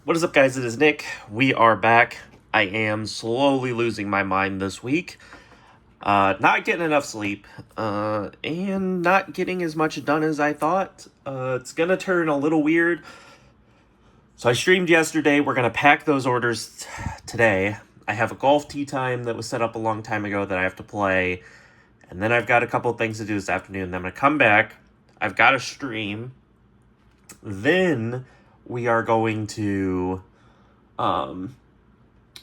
What is up, guys? It is Nick. We are back. I am slowly losing my mind this week. Not getting enough sleep, and not getting as much done as I thought. It's gonna turn a little weird. So I streamed yesterday. We're gonna pack those orders today. I have a golf tee time that was set up a long time ago that I have to play, and then I've got a couple of things to do this afternoon. Then I'm gonna come back. I've got to stream. Then we are going to then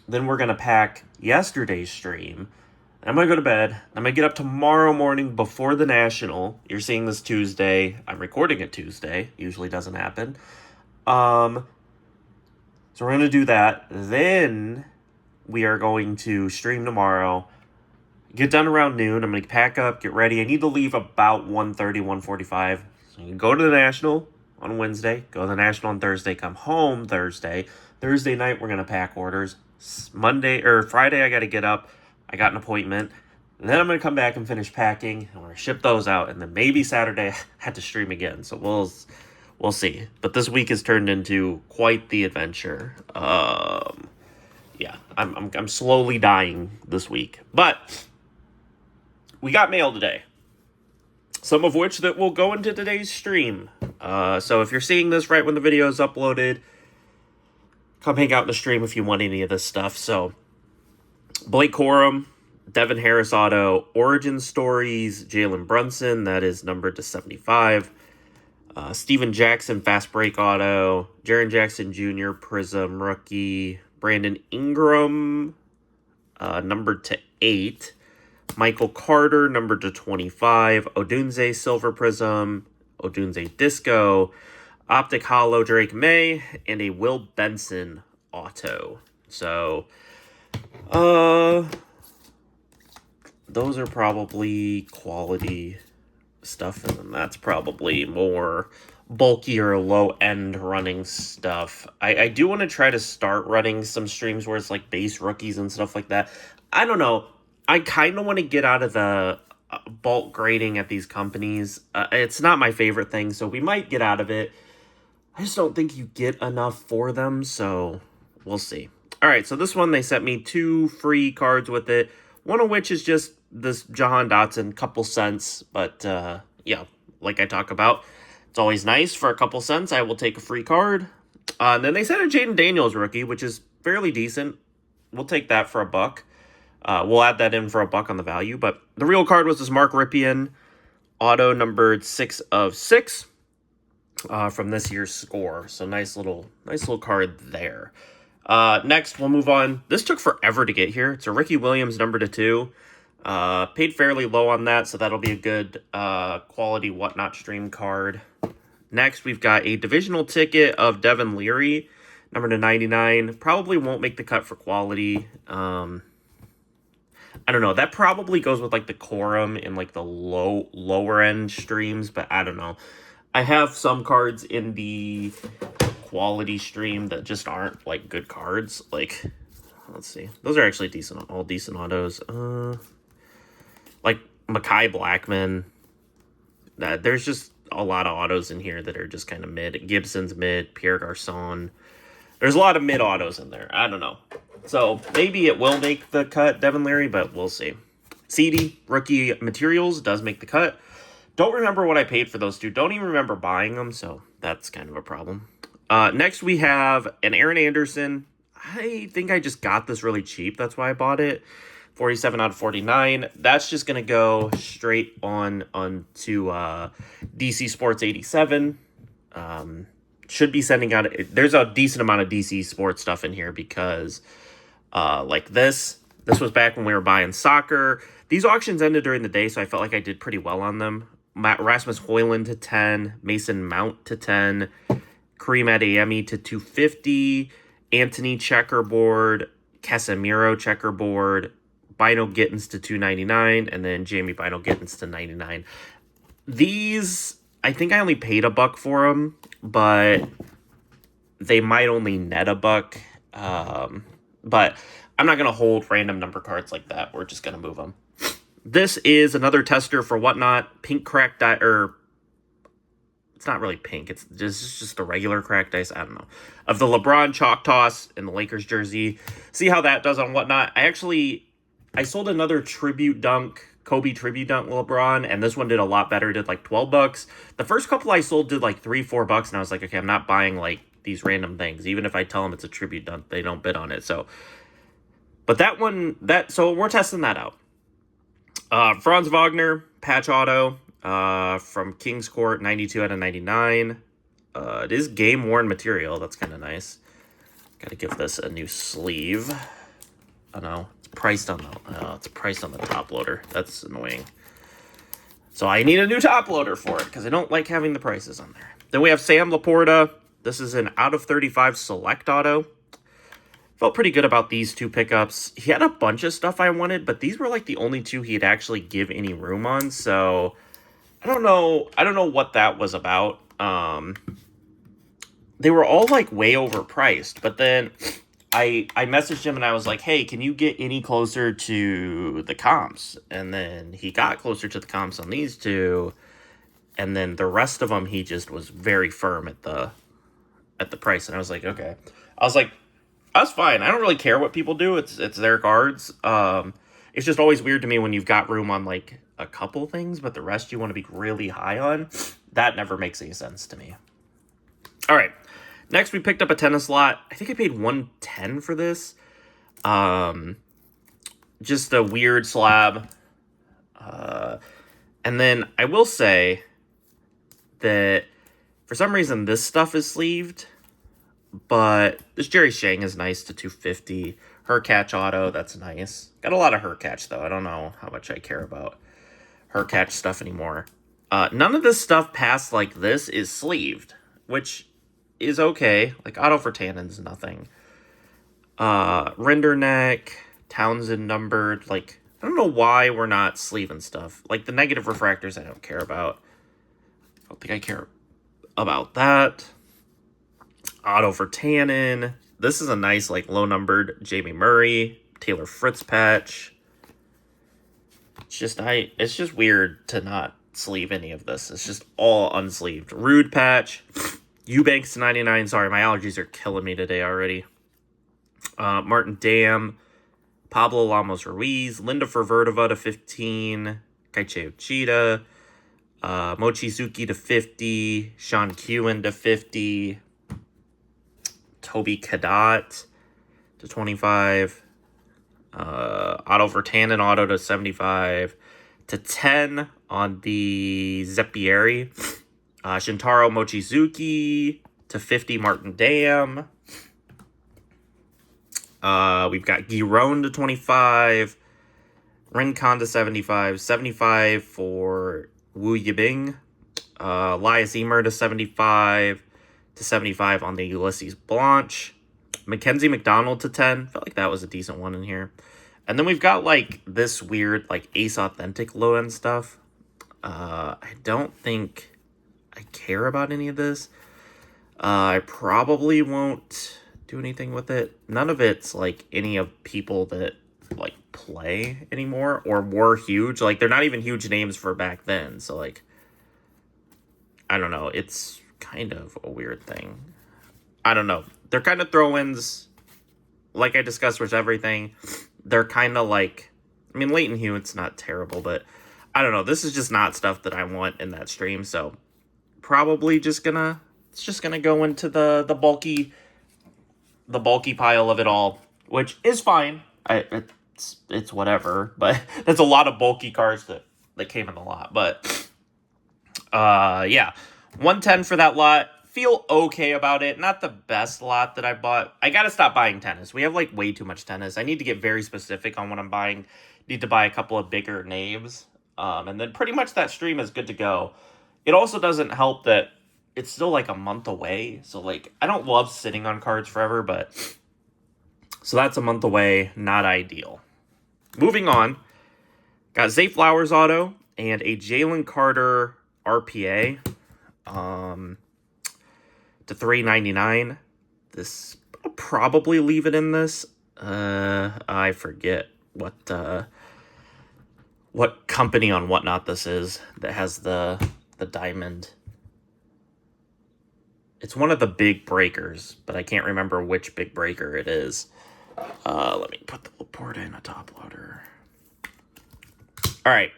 we're gonna pack yesterday's stream. I'm gonna go to bed. I'm gonna get up tomorrow morning before the National. You're seeing this Tuesday. I'm recording it Tuesday. Usually doesn't happen. So we're gonna do that. Then we are going to stream tomorrow. Get done around noon. I'm gonna pack up, get ready. I need to leave about 1:30, 1:45. So you can go to the National on Wednesday, go to the National on Thursday, come home Thursday. Thursday night, we're going to pack orders. Monday or Friday, I got to get up. I got an appointment. And then I'm going to come back and finish packing. And we're going to ship those out. And then maybe Saturday, I had to stream again. So we'll see. But this week has turned into quite the adventure. Yeah, I'm slowly dying this week. But we got mail today. Some of which that will go into today's stream. So if you're seeing this right when the video is uploaded, come hang out in the stream if you want any of this stuff. So Blake Corum, Devin Harris auto, Origin Stories, Jalen Brunson, that is numbered to 75. Steven Jackson, Fast Break auto, Jaren Jackson Jr., Prism rookie, Brandon Ingram, numbered to 8. Michael Carter, numbered to 25. Odunze Silver Prism, Odunze Disco, Optic Hollow Drake May, and a Will Benson auto. So, those are probably quality stuff, and then that's probably more bulkier, low-end running stuff. I do want to try to start running some streams where it's like base rookies and stuff like that. I don't know. I kind of want to get out of the bulk grading at these companies. It's not my favorite thing, so we might get out of it. I just don't think you get enough for them, so we'll see. All right, so this one, they sent me 2 free cards with it, one of which is just this Jahan Dotson, couple cents, but yeah, like I talk about, it's always nice for a couple cents. I will take a free card. And then they sent a Jaden Daniels rookie, which is fairly decent. We'll take that for $1. We'll add that in for $1 on the value, but the real card was this Mark Ripien auto numbered 6 of 6 from this year's score. So nice little card there. Next, we'll move on. This took forever to get here. It's a Ricky Williams number to 2. Paid fairly low on that, so that'll be a good quality whatnot stream card. Next, we've got a divisional ticket of Devin Leary, number to 99. Probably won't make the cut for quality. I don't know. That probably goes with like the Corum in like the lower end streams, but I don't know. I have some cards in the quality stream that just aren't like good cards. Like, let's see. Those are actually decent, all decent autos. Like Mekhi Blackman. There's just a lot of autos in here that are just kind of mid. Gibson's mid. Pierre Garçon. There's a lot of mid autos in there. I don't know. So maybe it will make the cut, Devin Leary, but we'll see. CD, rookie materials, does make the cut. Don't remember what I paid for those two. Don't even remember buying them, so that's kind of a problem. Next, we have an Aaron Anderson. I think I just got this really cheap. That's why I bought it. 47 out of 49. That's just going to go straight on to DC Sports 87. Should be sending out... There's a decent amount of DC Sports stuff in here because... like this was back when we were buying soccer. These auctions ended during the day, so I felt like I did pretty well on them. Rasmus Hoyland to 10, Mason Mount to 10, Kareem Adeyemi to 250, Anthony checkerboard, Casemiro checkerboard, Bino Gittins to 299, and then Jamie Bino Gittins to 99. These, I think I only paid $1 for them, but they might only net $1. But I'm not going to hold random number cards like that. We're just going to move them. This is another tester for Whatnot. Pink Crack it's not really pink. It's just a regular cracked ice. I don't know. Of the LeBron chalk toss in the Lakers jersey. See how that does on Whatnot. I sold another tribute dunk, Kobe tribute dunk LeBron, and this one did a lot better. It did like $12. The first couple I sold did like $3-4, and I was like, okay, I'm not buying like these random things. Even if I tell them it's a tribute dunk, they don't bid on it. So, but so we're testing that out. Franz Wagner patch auto from Kings Court, 92 out of 99. It is game worn material. That's kind of nice. Got to give this a new sleeve. Oh no, it's priced on the top loader. That's annoying. So I need a new top loader for it because I don't like having the prices on there. Then we have Sam Laporta. This is an out of 35 select auto. Felt pretty good about these two pickups. He had a bunch of stuff I wanted, but these were like the only two he'd actually give any room on. So I don't know what that was about. They were all like way overpriced, but then I messaged him and I was like, hey, can you get any closer to the comps? And then he got closer to the comps on these two. And then the rest of them, he just was very firm at the price. And I was like, okay. I was like, that's fine. I don't really care what people do. It's their cards. It's just always weird to me when you've got room on like a couple things, but the rest you want to be really high on. That never makes any sense to me. All right. Next, we picked up a tennis lot. I think I paid $110 for this. Just a weird slab. And then I will say that for some reason this stuff is sleeved, but this Jerry Shang is nice to $250. Her catch auto, that's nice. Got a lot of her catch though. I don't know how much I care about her catch stuff anymore. None of this stuff past like this is sleeved, which is okay. Like Otto for Tannen's nothing. Renderneck, Townsend numbered. Like, I don't know why we're not sleeving stuff. Like the negative refractors I don't care about. I don't think I care about that. Otto for Tannen. This is a nice, like, low-numbered Jamie Murray, Taylor Fritz patch. It's just weird to not sleeve any of this. It's just all unsleeved. Rude patch. Eubanks to 99. Sorry, my allergies are killing me today already. Martin Dam. Pablo Lamos Ruiz. Linda Fervertiva to 15. Kaiche Uchida. Mochizuki to 50. Sean Kewen to 50. Toby Kadot to 25. Otto Vertanen auto to 75. To 10 on the Zeppieri. Shintaro Mochizuki to 50. Martin Dam. We've got Giron to 25. Rincon to 75. 75 for Wu Yibing. Elias Emer to 75. To 75 on the Ulysses Blanche. Mackenzie McDonald to 10. Felt like that was a decent one in here. And then we've got, like, this weird, like, Ace Authentic low-end stuff. I don't think I care about any of this. I probably won't do anything with it. None of it's, like, any of people that, like, play anymore or were huge. Like, they're not even huge names for back then. So, like, I don't know. It's kind of a weird thing. I don't know. They're kind of throw-ins. Like I discussed with everything. They're kind of like, I mean, Leighton Hewitt's not terrible, but I don't know. This is just not stuff that I want in that stream. So probably it's just gonna go into the bulky pile of it all, which is fine. It's whatever, but that's a lot of bulky cards that came in the lot. But yeah. 110 for that lot. Feel okay about it. Not the best lot that I bought. I gotta stop buying tennis. We have like way too much tennis. I need to get very specific on what I'm buying. Need to buy a couple of bigger names. And then pretty much that stream is good to go. It also doesn't help that it's still like a month away. So like, I don't love sitting on cards forever, but so that's a month away. Not ideal. Moving on. Got Zay Flowers auto and a Jalen Carter RPA. To $3.99. This, I'll probably leave it in this. I forget what company on Whatnot this is that has the diamond It's one of the big breakers, but I can't remember which big breaker it is. Let me put the Laporta in a top loader. All right.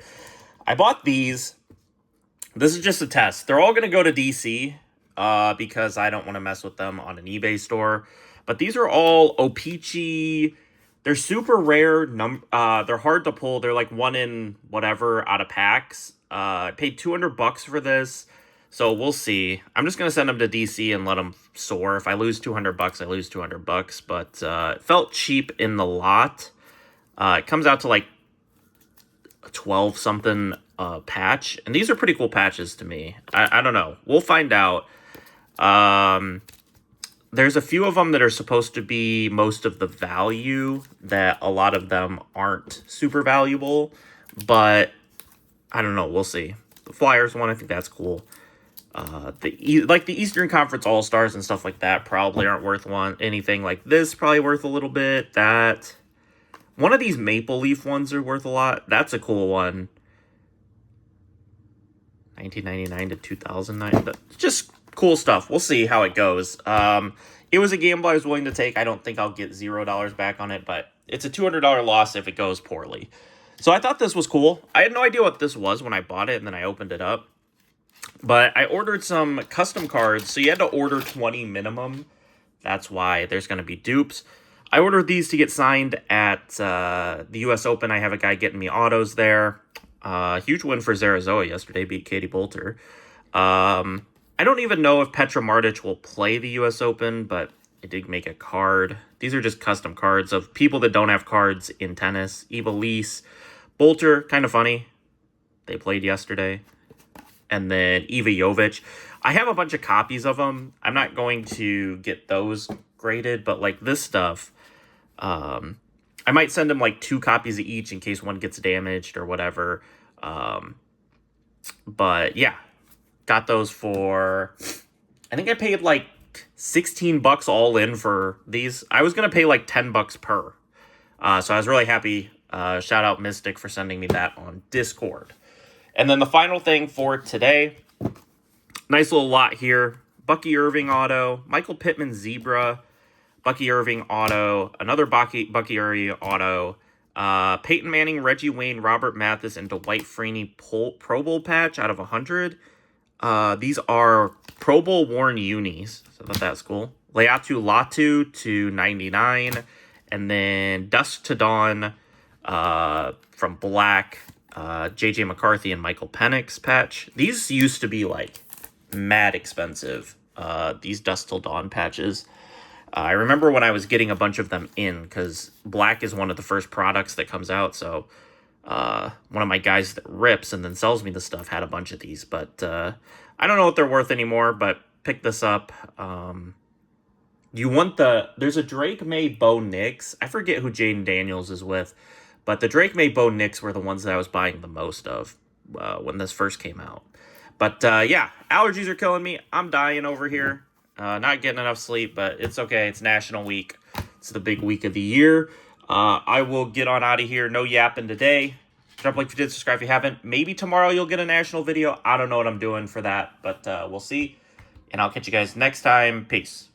I bought these. This is just a test. They're all going to go to DC because I don't want to mess with them on an eBay store. But these are all O-Pee-Chee. They're super rare. They're hard to pull. They're like one in whatever out of packs. I paid $200 for this. So we'll see. I'm just going to send them to DC and let them soar. If I lose $200, I lose $200. But it felt cheap in the lot. It comes out to like 12 something patch, and these are pretty cool patches to me. I don't know, we'll find out. There's a few of them that are supposed to be most of the value, that a lot of them aren't super valuable, but I don't know, we'll see. The Flyers one, I think that's cool. The Eastern Conference All-Stars and stuff like that probably aren't worth anything. Like this, probably worth a little bit. That one of these Maple Leaf ones are worth a lot. That's a cool one. 1999 to 2009. Just cool stuff. We'll see how it goes. It was a gamble I was willing to take. I don't think I'll get $0 back on it, but it's a $200 loss if it goes poorly. So I thought this was cool. I had no idea what this was when I bought it, and then I opened it up. But I ordered some custom cards, so you had to order 20 minimum. That's why there's going to be dupes. I ordered these to get signed at the U.S. Open. I have a guy getting me autos there. Huge win for Zarazoa yesterday, beat Katie Bolter. I don't even know if Petra Martic will play the U.S. Open, but I did make a card. These are just custom cards of people that don't have cards in tennis. Eva Lees, Bolter, kind of funny. They played yesterday. And then Eva Jovic. I have a bunch of copies of them. I'm not going to get those graded, but like this stuff, I might send them like 2 copies of each in case one gets damaged or whatever. But yeah, got those for, I think I paid like $16 all in for these. I was going to pay like $10 per. So I was really happy. Shout out Mystic for sending me that on Discord. And then the final thing for today, nice little lot here. Bucky Irving auto, Michael Pittman Zebra, Bucky Irving auto, another Bucky Irving auto, Peyton Manning, Reggie Wayne, Robert Mathis, and Dwight Freeney Pro Bowl patch out of 100. These are Pro Bowl worn unis, so that's cool. Leatu Latu to 99, and then Dusk to Dawn from Black, JJ McCarthy and Michael Penix patch. These used to be like mad expensive, these Dusk Till Dawn patches. I remember when I was getting a bunch of them in, because Black is one of the first products that comes out, so one of my guys that rips and then sells me the stuff had a bunch of these, but I don't know what they're worth anymore, but pick this up. You want there's a Drake May Bo Nix. I forget who Jaden Daniels is with, but the Drake May Bo Nix were the ones that I was buying the most of when this first came out. But yeah, allergies are killing me. I'm dying over here. Not getting enough sleep, but it's okay. It's National Week. It's the big week of the year. I will get on out of here. No yapping today. Drop a like if you did, subscribe if you haven't. Maybe tomorrow you'll get a national video. I don't know what I'm doing for that, but we'll see. And I'll catch you guys next time. Peace.